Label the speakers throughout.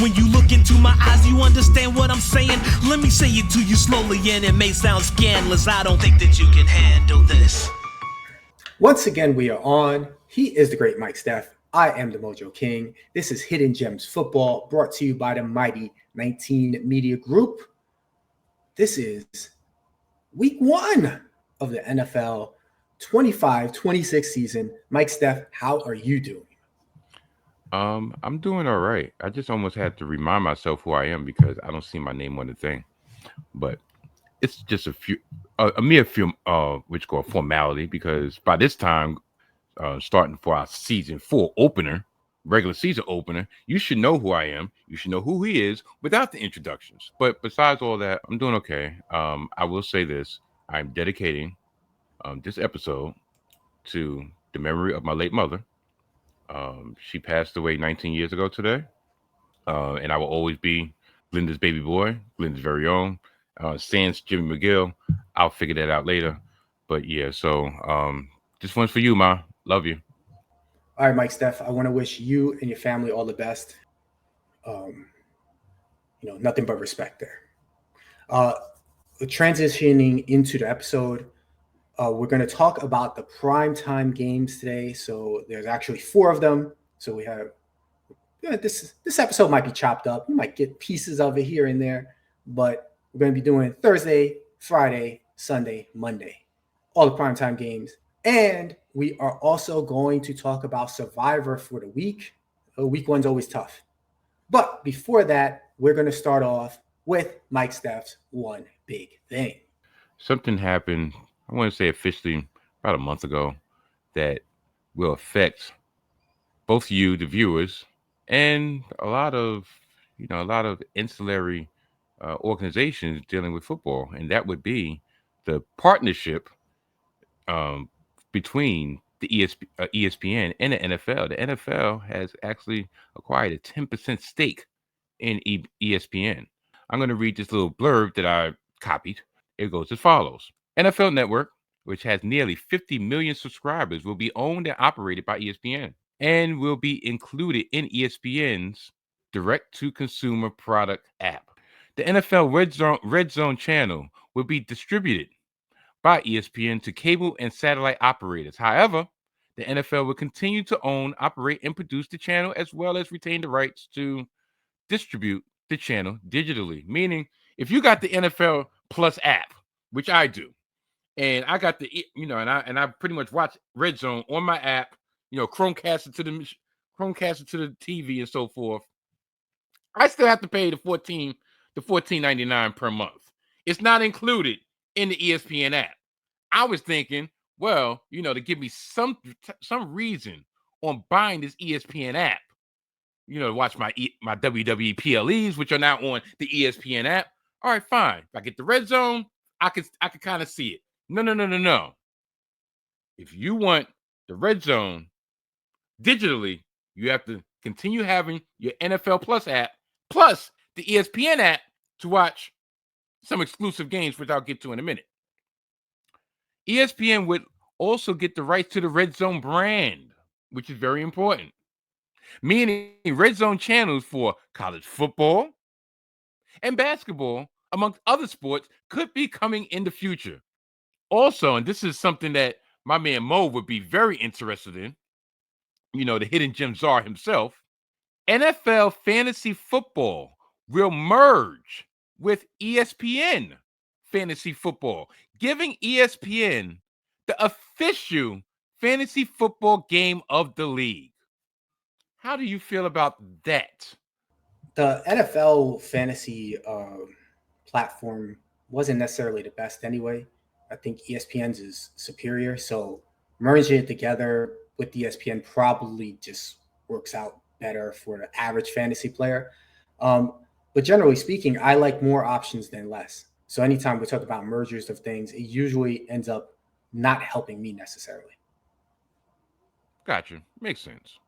Speaker 1: When you look into my eyes, you understand what I'm saying? Let me say it to you slowly, and it may sound scandalous. I don't think that you can handle this.
Speaker 2: Once again, we are on. He is the great Mike Steph. I am the Mojo King. This is Hidden Gems Football, brought to you by the mighty 19 Media Group. This is week 1 of the NFL 25-26 season. Mike Steph, how are you doing?
Speaker 3: I'm doing all right. I just almost had to remind myself who I am because I don't see my name on the thing. But it's just a mere few, formality because by this time, starting for our season 4 opener, regular season opener, you should know who I am. You should know who he is without the introductions. But besides all that, I'm doing okay. I will say this: I'm dedicating this episode to the memory of my late mother. She passed away 19 years ago today, and I will always be Glenda's baby boy, Glenda's very own. Sans Jimmy McGill, I'll figure that out later. But yeah, so this one's for you, Ma. Love you.
Speaker 2: All right, Mike Steph, I want to wish you and your family all the best. Nothing but respect there. Transitioning into the episode, we're going to talk about the primetime games today. So there's actually 4 of them. So we have this episode might be chopped up. You might get pieces of it here and there, but we're going to be doing Thursday, Friday, Sunday, Monday, all the primetime games. And we are also going to talk about Survivor for the week. Week 1's always tough. But before that, we're going to start off with Mike Steph's one big thing.
Speaker 3: Something happened, I want to say officially about a month ago, that will affect both you, the viewers, and a lot of ancillary organizations dealing with football, and that would be the partnership between the ESPN and the NFL. The NFL has actually acquired a 10% stake in ESPN. I'm going to read this little blurb that I copied. It goes as follows. NFL Network, which has nearly 50 million subscribers, will be owned and operated by ESPN and will be included in ESPN's direct-to-consumer product app. The NFL Red Zone channel will be distributed by ESPN to cable and satellite operators. However, the NFL will continue to own, operate, and produce the channel, as well as retain the rights to distribute the channel digitally. Meaning, if you got the NFL Plus app, which I do, and I got the, and I pretty much watch Red Zone on my app, Chromecast it to the TV and so forth, I still have to pay the $14.99 per month. It's not included in the ESPN app. I was thinking, well, to give me some reason on buying this ESPN app, to watch my WWE PLEs, which are now on the ESPN app. All right, fine. If I get the Red Zone, I could kind of see it. No. If you want the Red Zone digitally, you have to continue having your NFL Plus app plus the ESPN app to watch some exclusive games, which I'll get to in a minute. ESPN would also get the rights to the Red Zone brand, which is very important. Meaning Red Zone channels for college football and basketball, amongst other sports, could be coming in the future. Also, and this is something that my man Mo would be very interested in, the hidden gem czar himself, NFL fantasy football will merge with ESPN fantasy football, giving ESPN the official fantasy football game of the league. How do you feel about that?
Speaker 2: The NFL fantasy platform wasn't necessarily the best anyway. I think ESPN's is superior. So merging it together with ESPN probably just works out better for the average fantasy player. But generally speaking, I like more options than less. So anytime we talk about mergers of things, it usually ends up not helping me necessarily.
Speaker 3: Gotcha. Makes sense.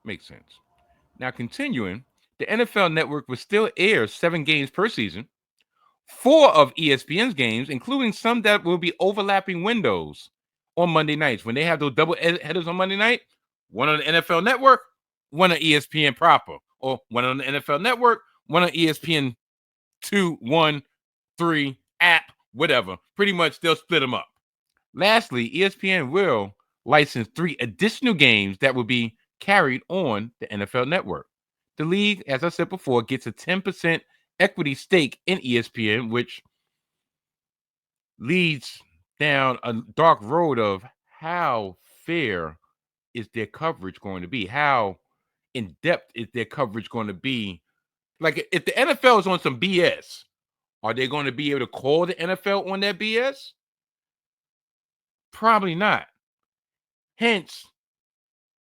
Speaker 3: Now, continuing, the NFL Network will still air 7 games per season, 4 of ESPN's games, including some that will be overlapping windows on Monday nights. When they have those double headers on Monday night, one on the NFL Network, one on ESPN proper, or one on the NFL Network, one on ESPN 2, 1, 3, app, whatever. Pretty much they'll split them up. Lastly, ESPN will license 3 additional games that will be carried on the NFL Network. The league, as I said before, gets a 10% equity stake in ESPN, which leads down a dark road of how fair is their coverage going to be? How in depth is their coverage going to be? Like, if the NFL is on some BS, are they going to be able to call the NFL on that BS? Probably not. Hence,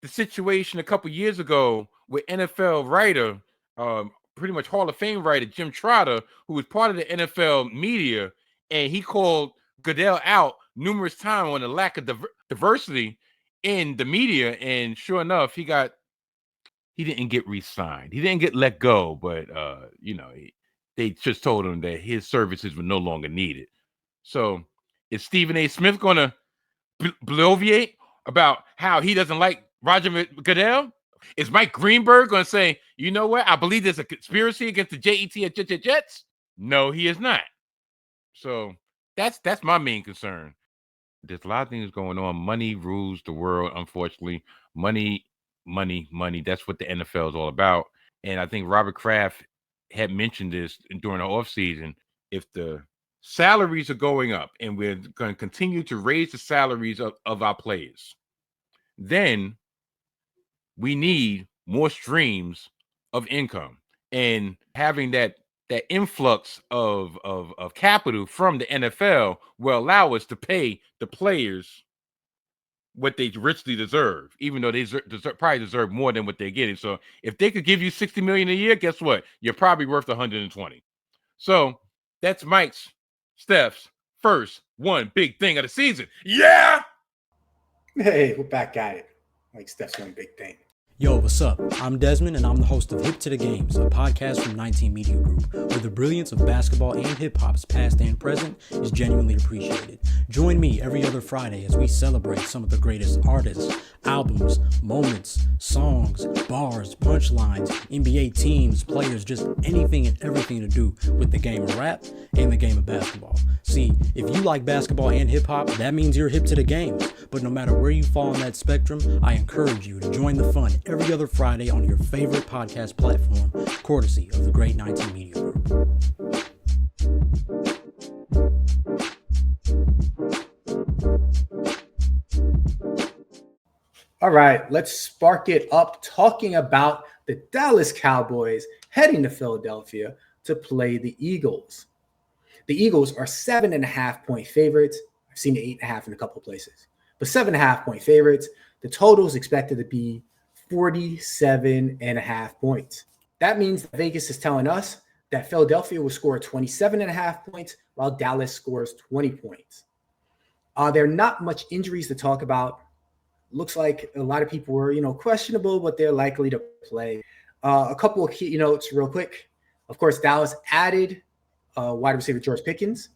Speaker 3: the situation a couple years ago with NFL writer, pretty much Hall of Fame writer Jim Trotter, who was part of the NFL media, and he called Goodell out numerous times on the lack of diversity in the media, and sure enough, he didn't get re-signed. He didn't get let go, but they just told him that his services were no longer needed. So is Stephen A. Smith going to bloviate about how he doesn't like Roger Goodell? Is Mike Greenberg going to say, you know what, I believe there's a conspiracy against the JET at Jets? No, he is not. So that's my main concern. There's a lot of things going on. Money rules the world, unfortunately. Money. That's what the NFL is all about. And I think Robert Kraft had mentioned this during the offseason. If the salaries are going up and we're going to continue to raise the salaries of our players, then we need more streams of income. And having that influx of capital from the NFL will allow us to pay the players what they richly deserve, even though they probably deserve more than what they're getting. So if they could give you $60 million a year, guess what? You're probably worth 120. So that's Steph's first one big thing of the season. Yeah.
Speaker 2: Hey, we're back at it. Like Steph's one big thing.
Speaker 4: Yo, what's up? I'm Desmond, and I'm the host of Hip to the Games, a podcast from 19 Media Group, where the brilliance of basketball and hip-hop's past and present is genuinely appreciated. Join me every other Friday as we celebrate some of the greatest artists, albums, moments, songs, bars, punchlines, NBA teams, players, just anything and everything to do with the game of rap and the game of basketball. See, if you like basketball and hip-hop, that means you're hip to the games. But no matter where you fall on that spectrum, I encourage you to join the fun every other Friday on your favorite podcast platform, courtesy of the great 19 Media Group.
Speaker 2: All right, let's spark it up talking about the Dallas Cowboys heading to Philadelphia to play the Eagles. The Eagles are 7.5-point favorites. I've seen 8.5 in a couple of places, but 7.5-point favorites. The total is expected to be 47.5 points. That means Vegas is telling us that Philadelphia will score 27.5 points while Dallas scores 20 points. There are not much injuries to talk about. Looks like a lot of people were, questionable, but they're likely to play. A couple of key notes real quick. Of course, Dallas added wide receiver George Pickens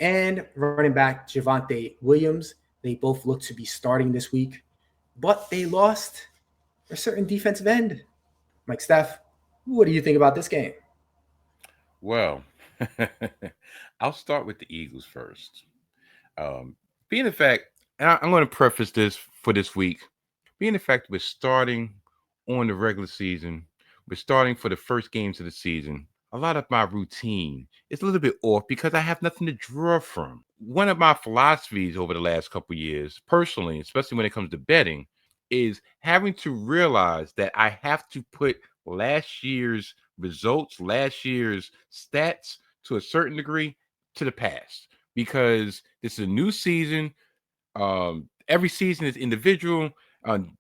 Speaker 2: and running back Javonte Williams. They both look to be starting this week, but they lost a certain defensive end. Mike, Steph, what do you think about this game?
Speaker 3: Well, I'll start with the Eagles first. Being the fact, and I'm going to preface this for this week, being the fact we're starting on the regular season, we're starting for the first games of the season, a lot of my routine is a little bit off because I have nothing to draw from. One of my philosophies over the last couple of years, personally, especially when it comes to betting, is having to realize that I have to put last year's results, last year's stats to a certain degree to the past, because this is a new season. Every season is individual.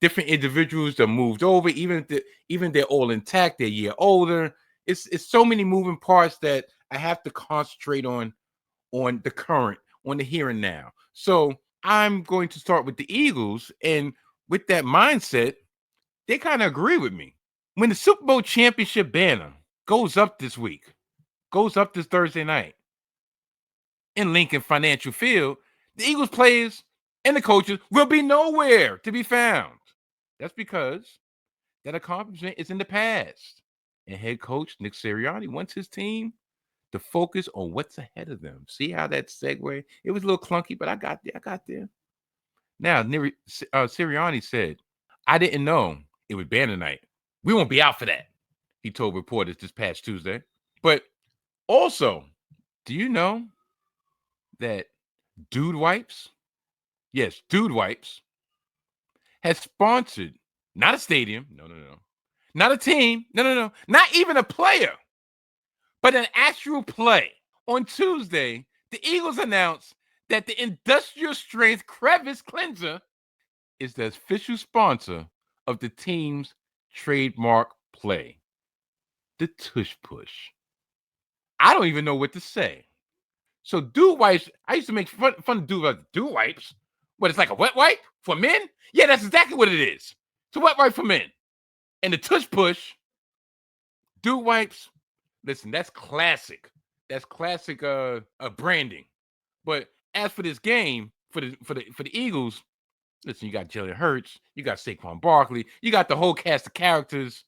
Speaker 3: Different individuals that moved over, even they're all intact, they're a year older. It's so many moving parts that I have to concentrate on the current, on the here and now. So I'm going to start with the Eagles, and with that mindset, they kind of agree with me. When the Super Bowl championship banner goes up this Thursday night in Lincoln Financial Field, the Eagles players and the coaches will be nowhere to be found. That's because that accomplishment is in the past. And head coach Nick Sirianni wants his team to focus on what's ahead of them. See how that segue? It was a little clunky, but I got there. Now, Sirianni said, I didn't know it was banner night. We won't be out for that, he told reporters this past Tuesday. But also, do you know that Dude Wipes, yes, Dude Wipes, has sponsored not a stadium, no, not a team, no, not even a player, but an actual play. On Tuesday, the Eagles announced that the industrial strength crevice cleanser is the official sponsor of the team's trademark play, the Tush Push. I don't even know what to say. So Dude Wipes, I used to make fun of Dude Wipes. What, it's like a wet wipe for men? Yeah, that's exactly what it is. It's a wet wipe for men. And the Tush Push, Dude Wipes, listen, that's classic. That's classic branding. But as for this game, for the Eagles, listen, you got Jalen Hurts, you got Saquon Barkley, you got the whole cast of characters.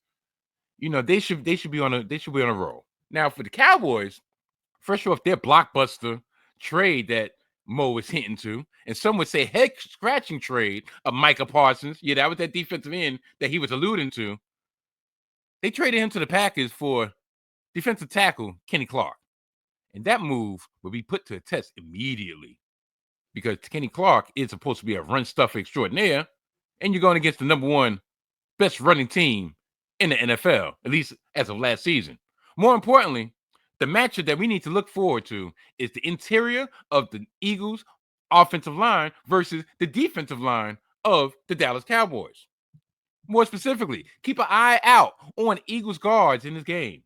Speaker 3: You know, they should be on a roll. Now for the Cowboys, fresh off their blockbuster trade that Mo was hinting to, and some would say head scratching trade of Micah Parsons. Yeah, that was that defensive end that he was alluding to. They traded him to the Packers for defensive tackle Kenny Clark. And that move will be put to a test immediately because Kenny Clark is supposed to be a run stuff extraordinaire, and you're going against the number one best running team in the NFL, at least as of last season. More importantly, the matchup that we need to look forward to is the interior of the Eagles' offensive line versus the defensive line of the Dallas Cowboys. More specifically, keep an eye out on Eagles guards in this game.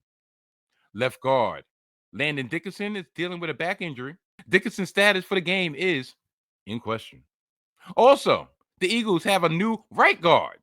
Speaker 3: Left guard, Landon Dickerson is dealing with a back injury. Dickerson's status for the game is in question. Also, the Eagles have a new right guard,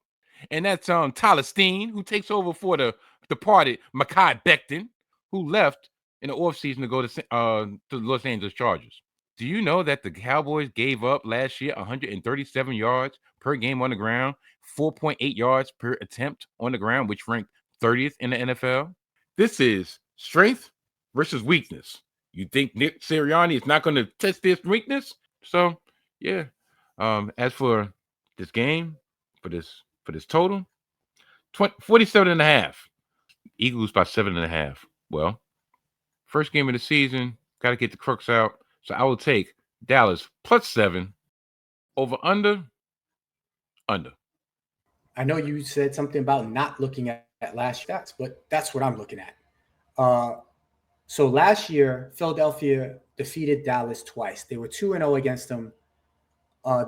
Speaker 3: and that's Tyler Steen, who takes over for the departed Mekhi Becton, who left in the offseason to go to the Los Angeles Chargers. Do you know that the Cowboys gave up last year 137 yards per game on the ground, 4.8 yards per attempt on the ground, which ranked 30th in the NFL? This is strength versus weakness. You think Nick Sirianni is not going to test this weakness? So, yeah. As for this game, for this total, 47.5. Eagles by 7.5. Well, first game of the season, got to get the crooks out. So I will take Dallas +7 over under.
Speaker 2: I know you said something about not looking at last stats, but that's what I'm looking at. So last year, Philadelphia defeated Dallas twice. They were 2-0 against them.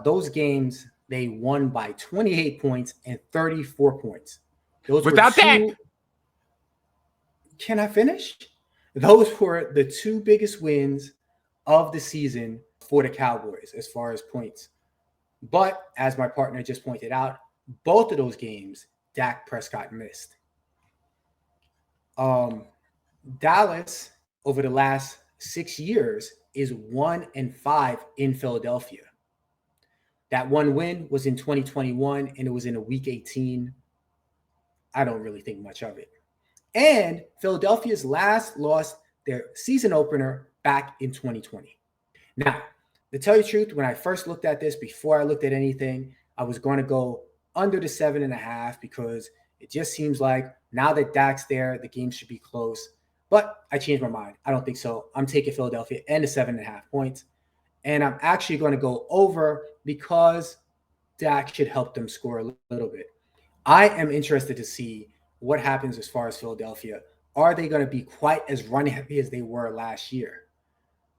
Speaker 2: Those games, they won by 28 points and 34 points. Those
Speaker 3: without that.
Speaker 2: Can I finish? Those were the two biggest wins of the season for the Cowboys as far as points. But as my partner just pointed out, both of those games, Dak Prescott missed. Dallas, over the last 6 years, is 1-5 in Philadelphia. That one win was in 2021, and it was in a week 18. I don't really think much of it. And Philadelphia's last lost their season opener back in 2020. Now, to tell you the truth, when I first looked at this, before I looked at anything, I was going to go under the 7.5 because it just seems like now that Dak's there, the game should be close. But I changed my mind. I don't think so. I'm taking Philadelphia and the 7.5 points. And I'm actually going to go over because Dak should help them score a little bit. I am interested to see what happens as far as Philadelphia. Are they going to be quite as run-heavy as they were last year?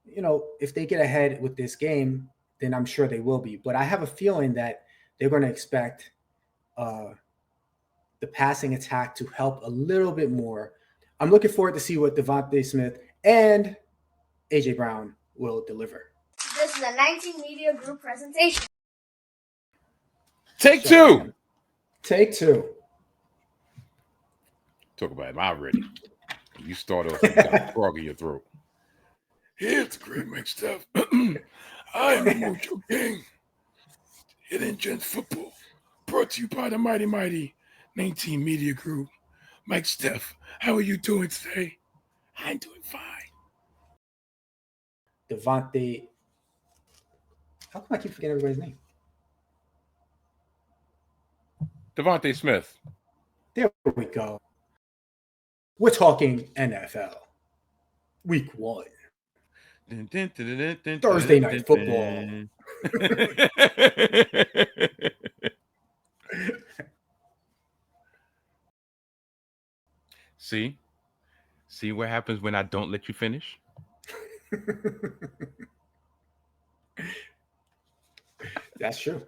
Speaker 2: You know, if they get ahead with this game, then I'm sure they will be. But I have a feeling that they're going to expect the passing attack to help a little bit more. I'm looking forward to see what Devontae Smith and A.J. Brown will deliver.
Speaker 5: This is a 19 Media Group presentation.
Speaker 3: Take two.
Speaker 2: Take two.
Speaker 3: Talk about it. I'm ready. You start off, you got a frog in your throat.
Speaker 6: Here's the great Mike Steph. I am the Mojo King. Hidden Gems Football. Brought to you by the mighty 19 Media Group. Mike Steph, how are you doing today? I'm doing fine.
Speaker 2: Devontae. How come I keep forgetting everybody's name?
Speaker 3: Devontae Smith.
Speaker 2: There we go. We're talking NFL. Week 1. Thursday night football.
Speaker 3: See what happens when I don't let you finish?
Speaker 2: That's true.